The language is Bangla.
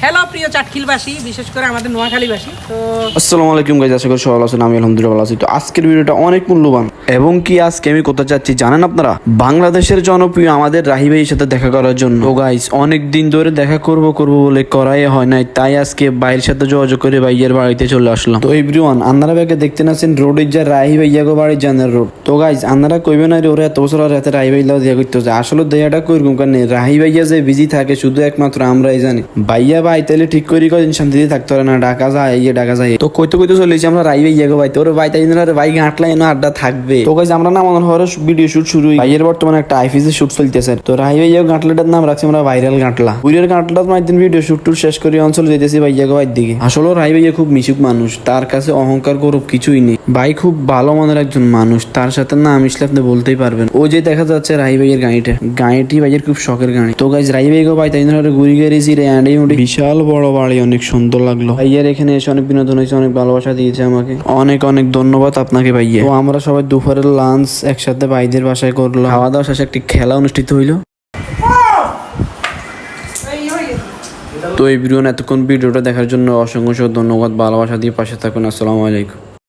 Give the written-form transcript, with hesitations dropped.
হ্যালো প্রিয় চাটখিলবাসী, বিশেষ করে আমাদের নোয়াখালীবাসী। তো আসসালামু আলাইকুম গাইস, আশা করি সবাই ভালো আছেন। আমি আলহামদুলিল্লাহ ভালো আছি। তো আজকের ভিডিওটা অনেক মূল্যবান এবং কি আজকে আমি কোথায় যাচ্ছি জানেন আপনারা? বাংলাদেশের জনপ্রিয় আমাদের রাহি ভাইয়ের সাথে দেখা করার জন্য। তো গাইস অনেক দিন ধরে দেখা করব বলে করাই হয় নাই, তাই আজকে ভাইয়ের সাথে যোগাযোগ করে ভাইয়ের বাড়িতে চলে আসলাম। তো এভরিওয়ান, আপনারা ভাইকে দেখতে নাছেন রোডের যা রাহি ভাইয়া গো বাড়ির জানের রোড। তো গাইস আপনারা কইবেন না ওরা এত বছর আর রাতে রাহি ভাইলাও দেখা করতে হচ্ছে। আসলে দেয়াটা কইরকম কারণ রাহি ভাইয়া যে বিজি থাকে শুধু একমাত্র আমরাই জানি। ভাইয়া ভাই তাইলে ঠিক করি কদিন শান্তিতে থাকতে পারে না, ঢাকা যায় ঢাকা যায়। তো কইতে কইতে চলেছি আমরা রাই ভাইয়া গো ভাইতে, ওরে ভাই তাই ভাই গাঁটলাই না আড্ডা থাকবে। তো গাইস আমরা না মনে হয় ভিডিও শুট শুরু, ভাইয়ের বর্তমানে একটা আইফিসে শুট চলতেছে। তো রাই ভাইয়া গাঁটলাটার নাম রাখছি আমরা ভাইরাল গাঁটলা। বুড়ির গাঁটলার মাধ্যমে ভিডিও শুট টুট শেষ করে অঞ্চল যেতেছি ভাইয়া গো ভাইয়ের দিকে। আসলে রাই ভাইয়া খুব মিশুক মানুষ, তার কাছে অহংকার গৌরব কিছুই নেই। ভাই খুব ভালো মনের একজন মানুষ, তার সাথে না মিশলে আপনি বলতেই পারবেন। ও যে দেখা যাচ্ছে রাই ভাইয়ের গাড়িটি ভাইয়ের খুব শখের গাড়ি। তো গাইস রাই ভাই গো ভাই তাই ঘুরি গেছি বিশাল বড় বাড়ি, অনেক সুন্দর লাগলো। ভাইয়ার এখানে এসে অনেক বিনোদন হয়েছে, অনেক ভালোবাসা দিয়েছে আমাকে, অনেক অনেক ধন্যবাদ আপনাকে ভাইয়া। তো আমরা সবাই দুপুরের লাঞ্চ একসাথে ভাইদের বাসায় করলাম। খাওয়া দাওয়া শেষে একটি খেলা অনুষ্ঠিত হইলো। তো এই ভিডিও এতক্ষণ ভিডিওটা দেখার জন্য অসংখ্য ধন্যবাদ। ভালোবাসা দিয়ে পাশে থাকুন। আসসালামু আলাইকুম।